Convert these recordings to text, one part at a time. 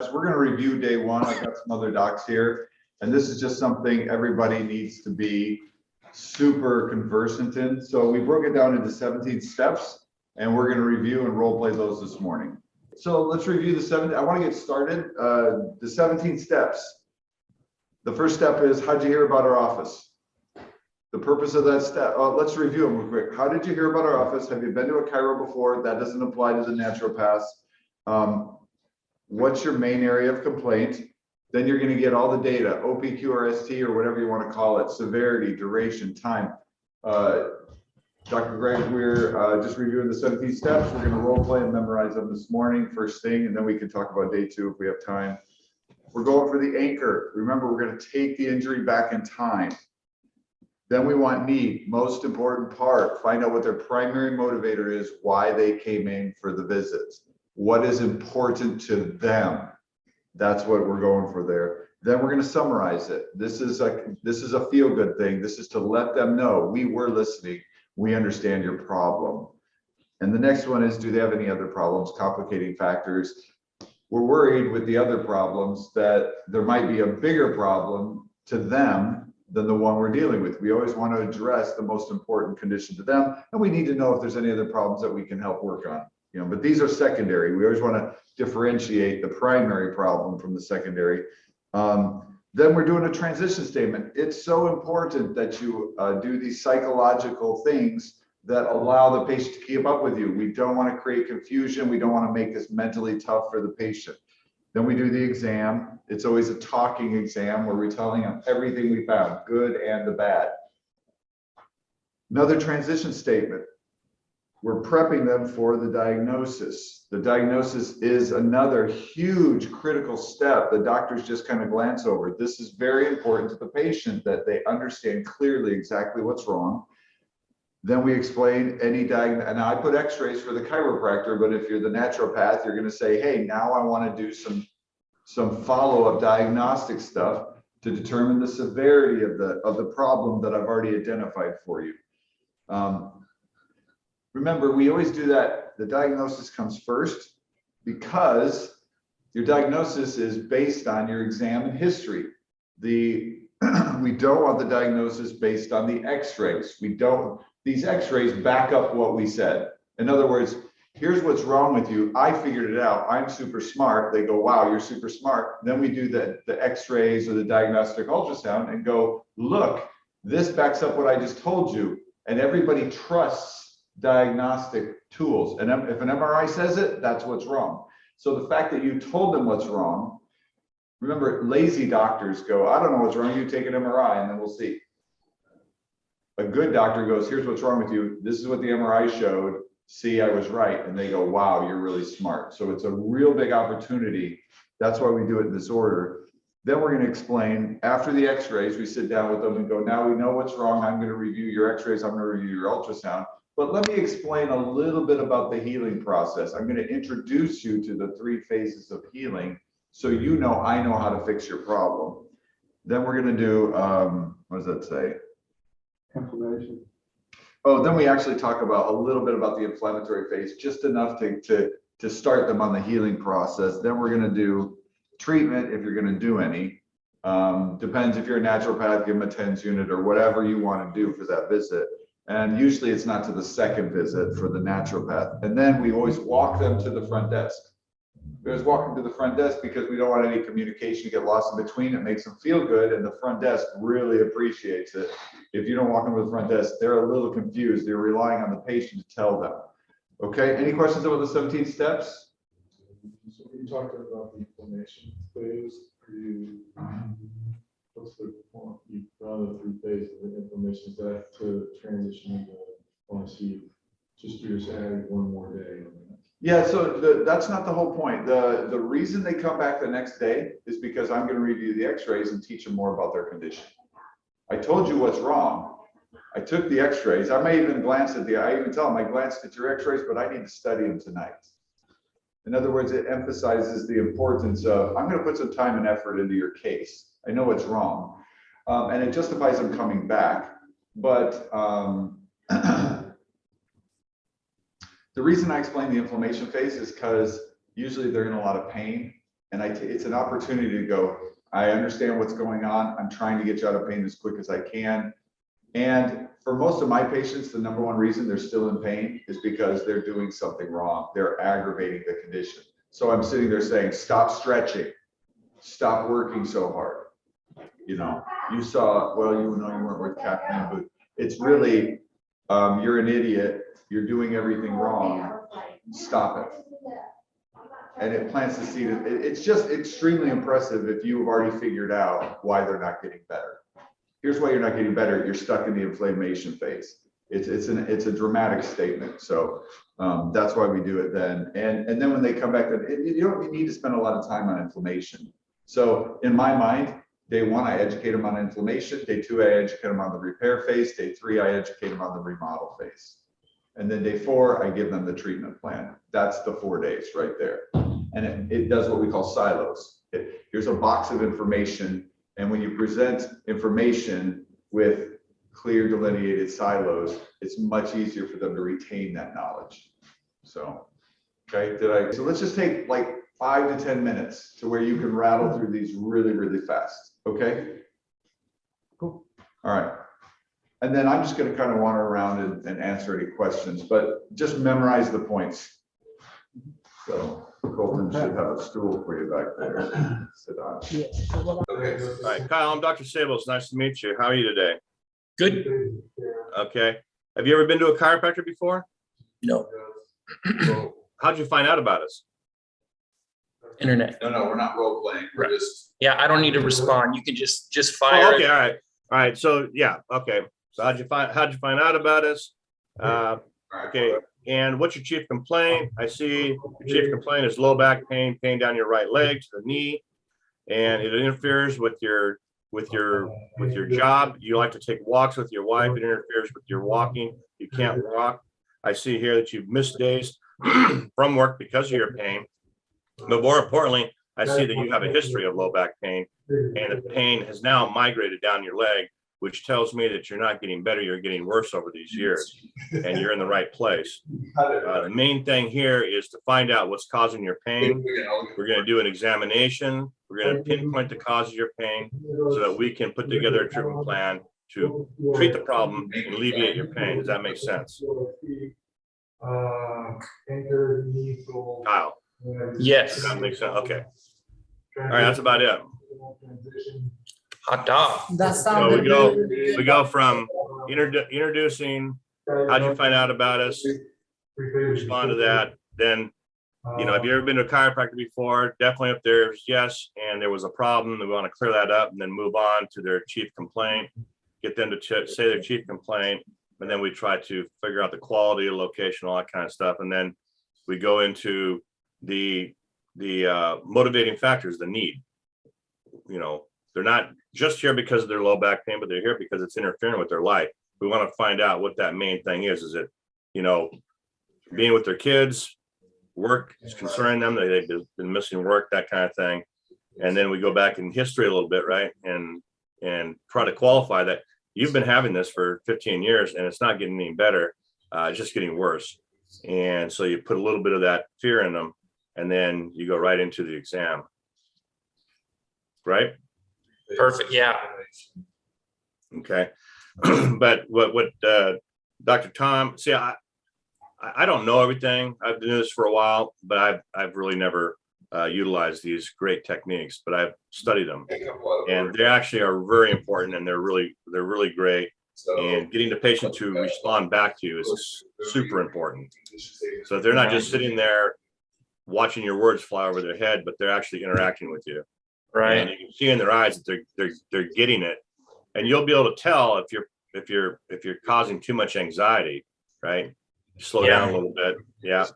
We're going to review day one. I've got some other docs here, and this is just something everybody needs to be super conversant in. So we broke it down into 17 steps, and we're going to review and role play those this morning. So let's review the 7. I want to get started. The 17 steps. The first step is, how'd you hear about our office? The purpose of that step, let's review them real quick. How did you hear about our office? Have you been to a chiro before? That doesn't apply to the naturopaths. What's your main area of complaint? Then you're going to get all the data, OPQ or ST or whatever you want to call it, severity, duration, time. Dr. Greg, we're just reviewing the 17 steps. We're going to role play and memorize them this morning, first thing, and then we can talk about day 2 if we have time. We're going for the anchor. Remember, we're going to take the injury back in time. Then we want need, most important part, find out what their primary motivator is, why they came in for the visits. What is important to them? That's what we're going for there. Then we're going to summarize it. This is a feel-good thing. This is to let them know we were listening. We understand your problem. And the next one is, do they have any other problems, complicating factors? We're worried with the other problems that there might be a bigger problem to them than the one we're dealing with. We always want to address the most important condition to them, and we need to know if there's any other problems that we can help work on. But these are secondary. We always want to differentiate the primary problem from the secondary. Then we're doing a transition statement. It's so important that you do these psychological things that allow the patient to keep up with you. We don't want to create confusion. We don't want to make this mentally tough for the patient. Then we do the exam. It's always a talking exam where we're telling them everything we found, good and the bad. Another transition statement. We're prepping them for the diagnosis. The diagnosis is another huge critical step the doctors just kind of glance over. This is very important to the patient that they understand clearly exactly what's wrong. Then we explain any diagnosis, and I put x-rays for the chiropractor, but if you're the naturopath, you're going to say, hey, now I want to do some follow-up diagnostic stuff to determine the severity of the problem that I've already identified for you. Remember, we always do that. The diagnosis comes first because your diagnosis is based on your exam and history. We don't want the diagnosis based on the x-rays. These x-rays back up what we said. In other words, here's what's wrong with you. I figured it out. I'm super smart. They go, wow, you're super smart. Then we do the x-rays or the diagnostic ultrasound and go, look, this backs up what I just told you. And everybody trusts diagnostic tools. And if an MRI says it, that's what's wrong. So the fact that you told them what's wrong, remember, lazy doctors go, I don't know what's wrong. You take an MRI and then we'll see. A good doctor goes, here's what's wrong with you. This is what the MRI showed. See, I was right. And they go, wow, you're really smart. So it's a real big opportunity. That's why we do it in this order. Then we're going to explain after the x-rays, we sit down with them and go, now we know what's wrong. I'm going to review your x-rays. I'm going to review your ultrasound. But let me explain a little bit about the healing process. I'm going to introduce you to the 3 phases of healing so you know I know how to fix your problem. Then we're going to do, what does that say? Inflammation. Oh, then we actually talk about a little bit about the inflammatory phase, just enough to start them on the healing process. Then we're going to do treatment if you're going to do any. Depends if you're a naturopath, give them a TENS unit or whatever you want to do for that visit. And usually it's not to the second visit for the naturopath. And then we always walk them to the front desk. We always walk them to the front desk because we don't want any communication to get lost in between. It makes them feel good, and the front desk really appreciates it. If you don't walk them to the front desk, they're a little confused. They're relying on the patient to tell them. Okay, any questions about the 17 steps? So you talked about the inflammation phase. What's the point? You've done the 3 phases of inflammation. Is that to transition into, I want to see, just you're just adding one more day? Yeah, so that's not the whole point. The reason they come back the next day is because I'm going to review the x-rays and teach them more about their condition. I told you what's wrong. I took the x-rays. I may even glance at I even tell them I glanced at your x-rays, but I need to study them tonight. In other words, it emphasizes the importance of, I'm going to put some time and effort into your case. I know what's wrong. And it justifies them coming back. But the reason I explain the inflammation phase is because usually they're in a lot of pain And it's an opportunity to go, I understand what's going on. I'm trying to get you out of pain as quick as I can. And for most of my patients, the number one reason they're still in pain is because they're doing something wrong. They're aggravating the condition. So I'm sitting there saying, stop stretching, stop working so hard. You know, you saw, well, you know, you weren't with Kathleen, but it's really, you're an idiot. You're doing everything wrong. Stop it. And it plants the seed. It's just extremely impressive if you've already figured out why they're not getting better. Here's why you're not getting better. You're stuck in the inflammation phase. It's a dramatic statement. So that's why we do it then. And then when they come back, you don't need to spend a lot of time on inflammation. So in my mind, day one, I educate them on inflammation. Day two, I educate them on the repair phase. Day three, I educate them on the remodel phase. And then day four, I give them the treatment plan. That's the 4 days right there. And it does what we call silos. Here's a box of information. And when you present information with clear delineated silos, it's much easier for them to retain that knowledge. So, okay, so let's just take like 5 to 10 minutes to where you can rattle through these really, really fast. Okay? Cool. All right. And then I'm just going to kind of wander around and answer any questions, but just memorize the points. So Colton should have a stool for you back there. Sit on. Okay. All right, Kyle, I'm Dr. Saboe. It's nice to meet you. How are you today? Good. Okay. Have you ever been to a chiropractor before? No. How'd you find out about us? Internet. No, we're not role playing. We're just. Yeah, I don't need to respond. You can just fire. Oh, okay. All right. All right. So yeah. Okay. So how'd you find out about us? Okay. And what's your chief complaint? I see your chief complaint is low back pain, pain down your right leg to the knee, and it interferes with your job. You like to take walks with your wife. It interferes with your walking. You can't walk. I see here that you've missed days from work because of your pain. But more importantly, I see that you have a history of low back pain, and the pain has now migrated down your leg, which tells me that you're not getting better, you're getting worse over these years, and you're in the right place. The main thing here is to find out what's causing your pain. We're going to do an examination. We're going to pinpoint the cause of your pain so that we can put together a treatment plan to treat the problem and alleviate your pain. Does that make sense? Kyle? Yes. Does that make sense? Okay. All right, that's about it. Hot dog. That So sounded we go from introducing, how'd you find out about us? Respond to that. Then, you know, have you ever been to a chiropractor before? Definitely if there's yes, and there was a problem, we want to clear that up and then move on to their chief complaint, get them to say their chief complaint. And then we try to figure out the quality, location, all that kind of stuff. And then we go into the motivating factors, the need. You know, they're not just here because of their low back pain, but they're here because it's interfering with their life. We want to find out what that main thing is. Is it, you know, being with their kids, work is concerning them, they've been missing work, that kind of thing. And then we go back in history a little bit, right? And try to qualify that you've been having this for 15 years and it's not getting any better. It's just getting worse. And so you put a little bit of that fear in them, and then you go right into the exam. Right? Perfect. Yeah. Okay. But what Dr. Tom, see, I don't know everything. I've been doing this for a while, but I've really never utilized these great techniques, but I've studied them, and they actually are very important, and they're really great. And getting the patient to respond back to you is super important. So if they're not just sitting there watching your words fly over their head, but they're actually interacting with you. Right. And you can see in their eyes that they're getting it, and you'll be able to tell if you're causing too much anxiety, right? Slow down a little bit, yeah.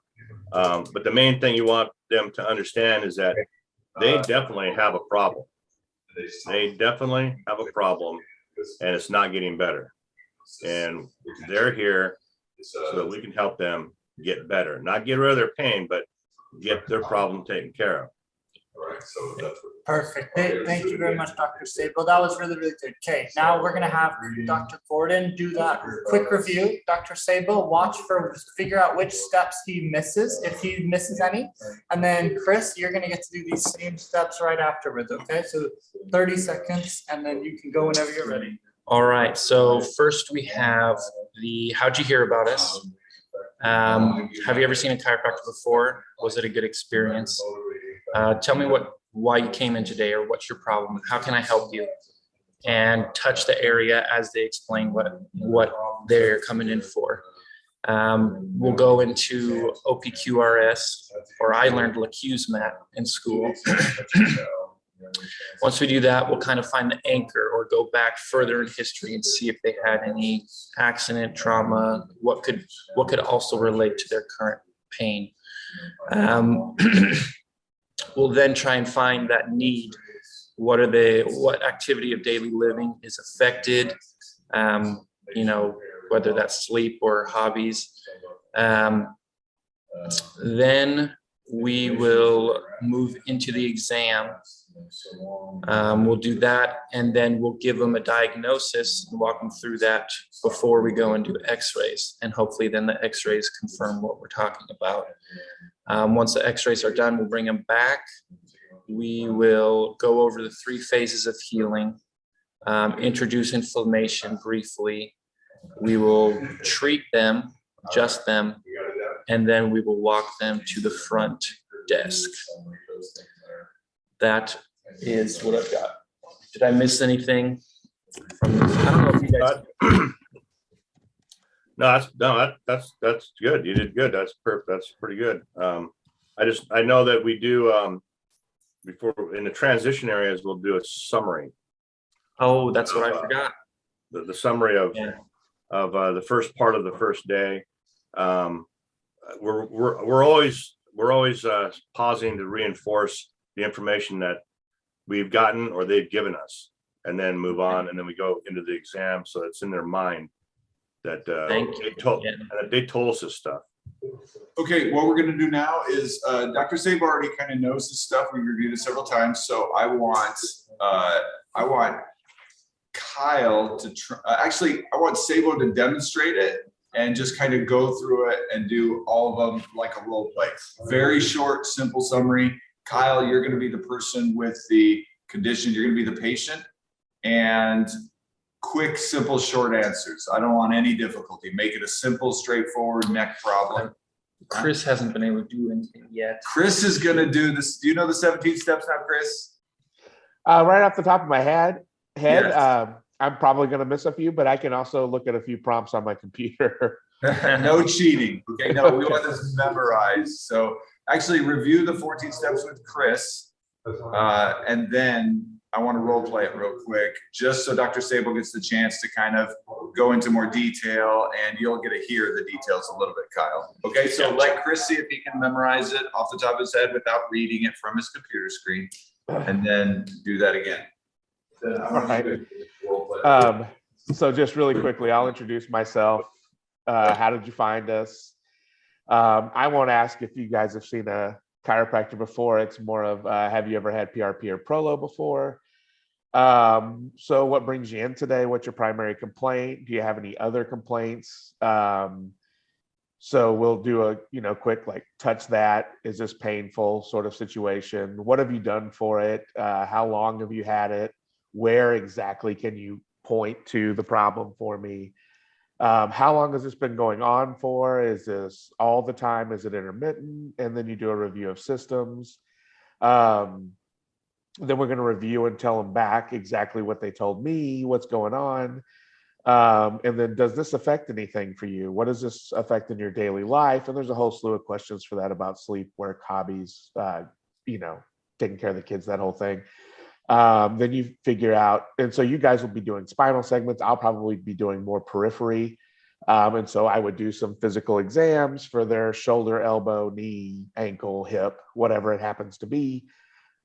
But the main thing you want them to understand is that they definitely have a problem. They definitely have a problem, and it's not getting better. And they're here so that we can help them get better, not get rid of their pain, but get their problem taken care of. All right, so that's what. Perfect. Thank you very much, Dr. Saboe. That was really, really good. Okay, now we're gonna have Dr. Gordon do that quick review. Dr. Saboe, watch for, figure out which steps he misses, if he misses any. And then Chris, you're gonna get to do these same steps right afterwards, okay? So 30 seconds, and then you can go whenever you're ready. All right, so first we have how'd you hear about us? Have you ever seen a chiropractor before? Was it a good experience? Tell me why you came in today, or what's your problem? How can I help you? And touch the area as they explain what they're coming in for. We'll go into OPQRS, or I learned Lacusmat in school. Once we do that, we'll kind of find the anchor or go back further in history and see if they had any accident, trauma, what could also relate to their current pain. We'll then try and find that need. What activity of daily living is affected, whether that's sleep or hobbies. Then we will move into the exam. We'll do that, and then we'll give them a diagnosis and walk them through that before we go and do x-rays. And hopefully then the x-rays confirm what we're talking about. Once the x-rays are done, we'll bring them back. We will go over the 3 phases of healing, introduce inflammation briefly. We will treat them, adjust them, and then we will walk them to the front desk. That is what I've got. Did I miss anything? I don't know if you guys. That's good. You did good. That's perfect. That's pretty good. I know that we do before in the transition areas, we'll do a summary. Oh, that's what I forgot. The summary of the first part of the first day. We're always pausing to reinforce the information that we've gotten or they've given us, and then move on, and then we go into the exam, so it's in their mind that they told us this stuff. Okay, what we're gonna do now is, Dr. Saboe already kind of knows this stuff. We reviewed it several times, so I want Kyle to actually, I want Saboe to demonstrate it and just kind of go through it and do all of them like a role play. Very short, simple summary. Kyle, you're gonna be the person with the condition. You're gonna be the patient, and quick, simple, short answers. I don't want any difficulty. Make it a simple, straightforward neck problem. Chris hasn't been able to do anything yet. Chris is gonna do this. Do you know the 17 steps now, Chris? Right off the top of my head, Yes. I'm probably going to miss a few, but I can also look at a few prompts on my computer. No cheating. Okay, no, we want this memorized. So actually review the 14 steps with Chris. And then I want to role play it real quick, just so Dr. Saboe gets the chance to kind of go into more detail, and you'll get to hear the details a little bit, Kyle. Okay, so let Chris see if he can memorize it off the top of his head without reading it from his computer screen, and then do that again. All right. So just really quickly, I'll introduce myself. How did you find us? I won't ask if you guys have seen a chiropractor before. It's more of, have you ever had PRP or Prolo before? So what brings you in today? What's your primary complaint? Do you have any other complaints? So we'll do a, quick, like, touch that. Is this painful sort of situation? What have you done for it? How long have you had it? Where exactly can you point to the problem for me? How long has this been going on for? Is this all the time? Is it intermittent? And then you do a review of systems. Then we're going to review and tell them back exactly what they told me, what's going on. And then, does this affect anything for you? What does this affect in your daily life? And there's a whole slew of questions for that about sleep, work, hobbies, taking care of the kids, that whole thing. Then you figure out, and so you guys will be doing spinal segments. I'll probably be doing more periphery. And so I would do some physical exams for their shoulder, elbow, knee, ankle, hip, whatever it happens to be.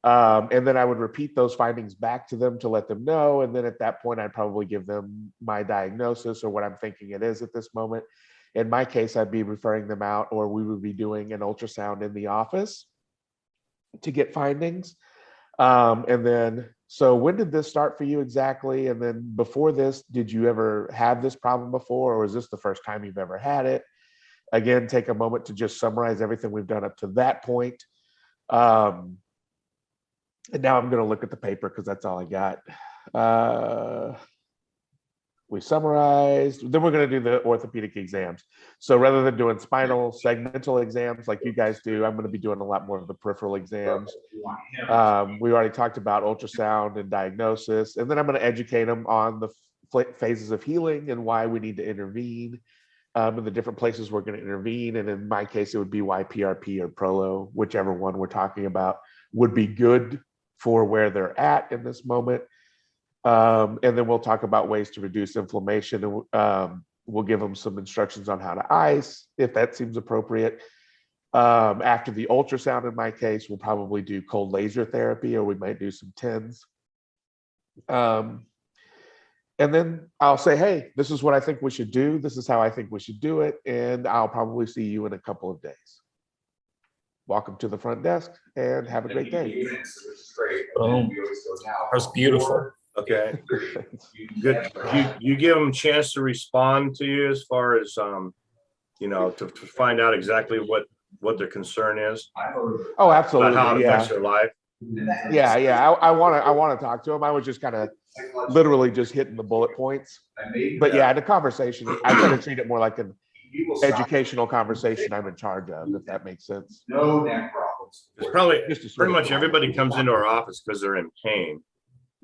And then I would repeat those findings back to them to let them know. And then at that point, I'd probably give them my diagnosis or what I'm thinking it is at this moment. In my case, I'd be referring them out, or we would be doing an ultrasound in the office. to get findings. And then, so when did this start for you exactly? And then before this, did you ever have this problem before, or is this the first time you've ever had it? Again, take a moment to just summarize everything we've done up to that point. And now I'm going to look at the paper because that's all I got. We summarized, then we're going to do the orthopedic exams. So rather than doing spinal segmental exams like you guys do, I'm going to be doing a lot more of the peripheral exams. We already talked about ultrasound and diagnosis, and then I'm going to educate them on the phases of healing and why we need to intervene, and the different places we're going to intervene. And in my case, it would be why PRP or Prolo, whichever one we're talking about, would be good for where they're at in this moment. And then we'll talk about ways to reduce inflammation, and we'll give them some instructions on how to ice, if that seems appropriate. After the ultrasound, in my case, we'll probably do cold laser therapy, or we might do some TENS. And then I'll say, hey, this is what I think we should do. This is how I think we should do it. And I'll probably see you in a couple of days. Welcome to the front desk and have a great day. Boom. That was beautiful. Okay, good. You give them a chance to respond to you as far as, you know, to find out exactly what their concern is, Oh, about absolutely. how it affects Yeah. their life. Yeah. I want to talk to him. I was just kind of literally just hitting the bullet points. But yeah, the conversation, I try to treat it more like an educational conversation I'm in charge of, if that makes sense. It's probably, Just to sort pretty of- much everybody comes into our office because they're in pain.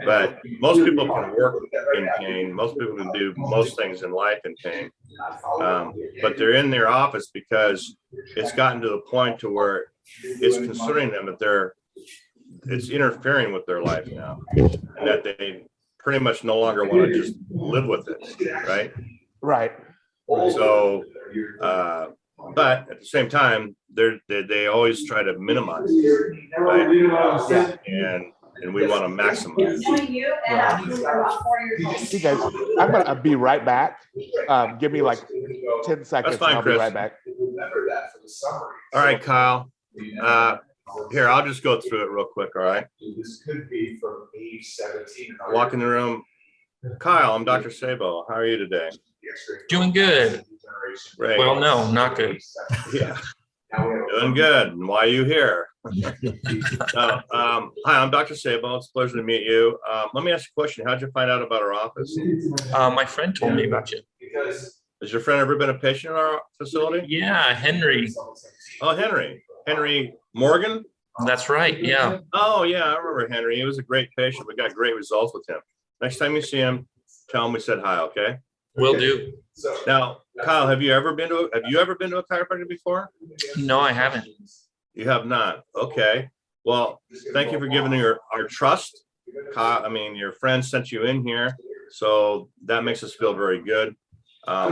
But most people can work in pain. Most people can do most things in life in pain. But they're in their office because it's gotten to the point to where it's concerning them that it's interfering with their life now, and that they pretty much no longer want to just live with it, right? Right. So, but at the same time, they always try to minimize, right? And we want to maximize. You guys, I'm gonna be right back. Give me like 10 seconds. fine, and I'll Chris. be right back. All right, Kyle. Here, I'll just go through it real quick. All right. Walk in the room. Kyle, I'm Dr. Saboe. How are you today? Doing good. Great. Well, no, not good. Yeah. Doing good. And why are you here? Hi, I'm Dr. Saboe. It's a pleasure to meet you. Let me ask you a question. How'd you find out about our office? My friend told me about you. Has your friend ever been a patient in our facility? Yeah, Henry. Oh, Henry. Henry Morgan? That's right. Yeah. Oh, yeah, I remember Henry. He was a great patient. We got great results with him. Next time you see him, tell him we said hi, okay? Will do. Now, Kyle, have you ever been to a chiropractor before? No, I haven't. You have not. Okay. Well, thank you for giving our trust. Kyle, I mean, your friend sent you in here, so that makes us feel very good.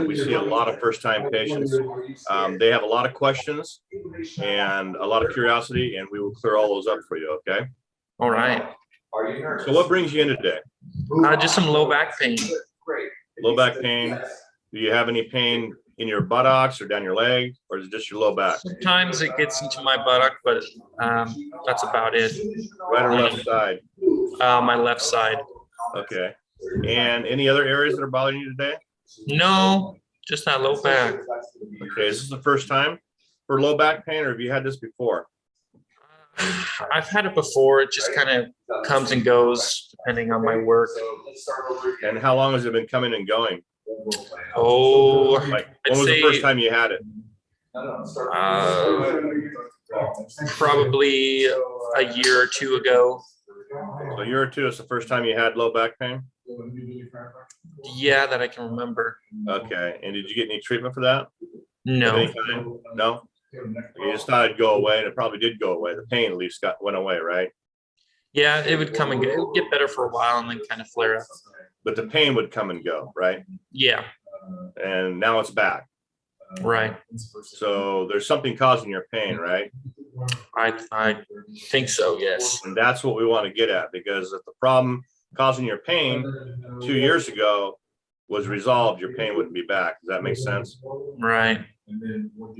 We see a lot of first-time patients. They have a lot of questions and a lot of curiosity, and we will clear all those up for you, okay? All right. So what brings you in today? Just some low back pain. Low back pain? Do you have any pain in your buttocks or down your leg, or is it just your low back? Sometimes it gets into my buttock, but that's about it. Right or left side? My left side. Okay. And any other areas that are bothering you today? No, just that low back. Okay, is this the first time for low back pain, or have you had this before? I've had it before. It just kind of comes and goes depending on my work. And how long has it been coming and going? Oh, Like, I'd when was the say first time you had it? probably a year or two ago. So a year or two is the first time you had low back pain? Yeah, that I can remember. Okay, and did you get any treatment for that? No. Any kind? No? You just thought it'd go away, and it probably did go away. The pain at least went away, right? Yeah, it would come and go. It would get better for a while and then kind of flare up. But the pain would come and go, right? Yeah, And now it's back. right. So there's something causing your pain, right? I think so, yes. And that's what we want to get at, because if the problem causing your pain 2 years ago was resolved, your pain wouldn't be back. Does that make sense? Right.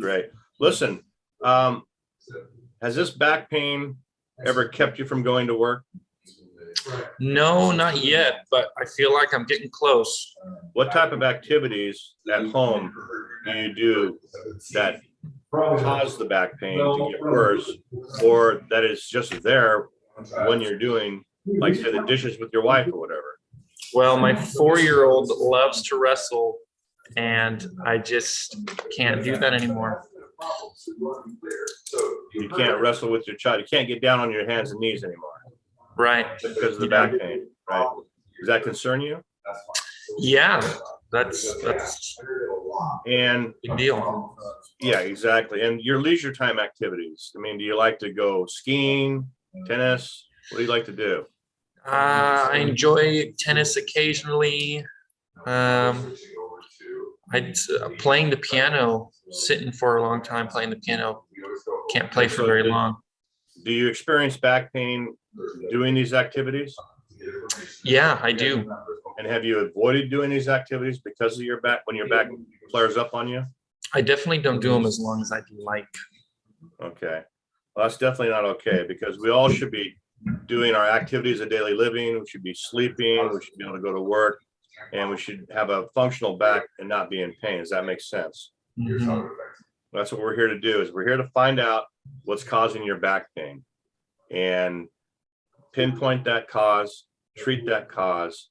Great. Listen, has this back pain ever kept you from going to work? No, not yet, but I feel like I'm getting close. What type of activities at home do you do that cause the back pain to get worse, or that is just there when you're doing, like say, the dishes with your wife or whatever? Well, my 4-year-old loves to wrestle, and I just can't do that anymore. You can't wrestle with your child. You can't get down on your hands and knees anymore Right. because of the back pain, right? Does that concern you? Yeah, that's And big deal. yeah, exactly. And your leisure time activities. I mean, do you like to go skiing, tennis? What do you like to do? I enjoy tennis occasionally. Playing the piano, sitting for a long time playing the piano. Can't play for very long. Do you experience back pain doing these activities? Yeah, I do. And have you avoided doing these activities because of your back, when your back flares up on you? I definitely don't do them as long as I'd like. Okay. Well, that's definitely not okay, because we all should be doing our activities of daily living. We should be sleeping. We should be able to go to work, and we should have a functional back and not be in pain. Does that make sense? Mhm. That's what we're here to do, is we're here to find out what's causing your back pain and pinpoint that cause, treat that cause,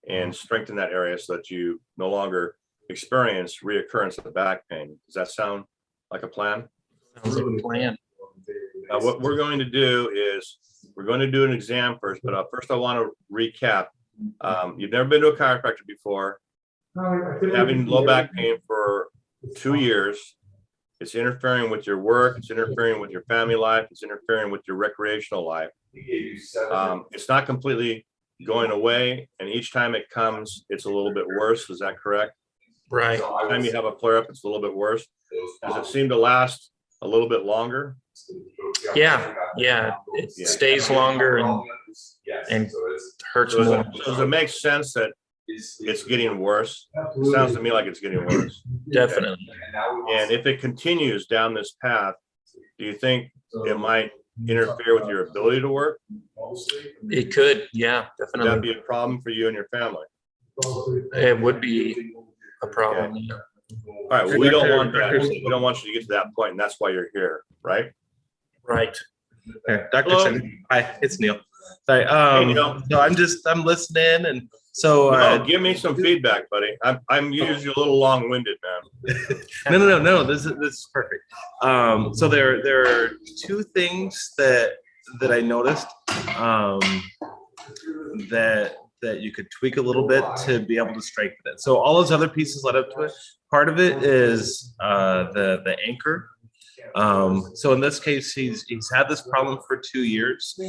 and strengthen that area so that you no longer experience reoccurrence of back pain. Does that sound like a plan? Sounds like a plan. What we're going to do is we're going to do an exam first, but first I want to recap. You've never been to a chiropractor before. Having low back pain for 2 years. It's interfering with your work. It's interfering with your family life. It's interfering with your recreational life. It's not completely going away, and each time it comes, it's a little bit worse. Is that correct? Right. Each time you have a flare up, it's a little bit worse. Does it seem to last a little bit longer? Yeah, it stays longer and hurts So more. does it make sense that it's getting worse? It sounds to me like it's getting worse. Definitely. And if it continues down this path, do you think it might interfere with your ability to work? It could, yeah, Would that definitely. be a problem for you and your family? It would be a problem. Yeah. All right, well, we don't want that. We don't want you to get to that point, and that's why you're here, right? Right. Here, Dr. Hello. Sim. Hi, it's Neil. Sorry. Hey, Neil. So I'm listening, and so No, give me some feedback, buddy. I'm usually a little long-winded, man. no. This is perfect. So there are two things that I noticed that you could tweak a little bit to be able to strengthen it. So all those other pieces led up to it. Part of it is the anchor. So in this case, he's had this problem for 2 years,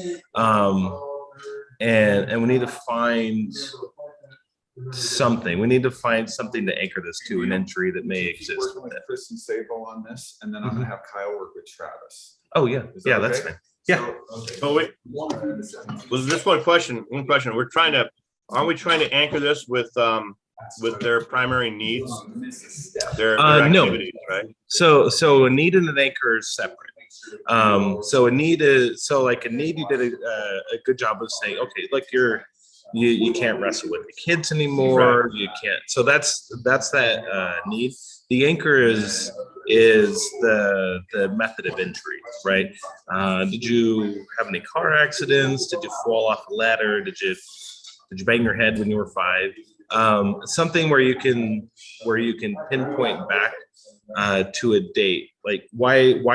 and we need to find something. We need to find something to anchor this to, an injury that may exist Working with with it. Chris and Saboe on this, and then I'm gonna have Kyle work with Travis. Oh yeah, Is that yeah, that's okay? fine. Yeah. Oh, wait, was this one question? Aren't we trying to anchor this with their primary needs? Their No. activities, right? So a need and an anchor is separate. So a need is like a need. You did a good job of saying, okay, like you can't wrestle with the kids anymore. You can't. So that's that need. The anchor is the method of injury, right? Did you have any car accidents? Did you fall off a ladder? Did you bang your head when you were 5? Something where you can pinpoint back to a date. Like why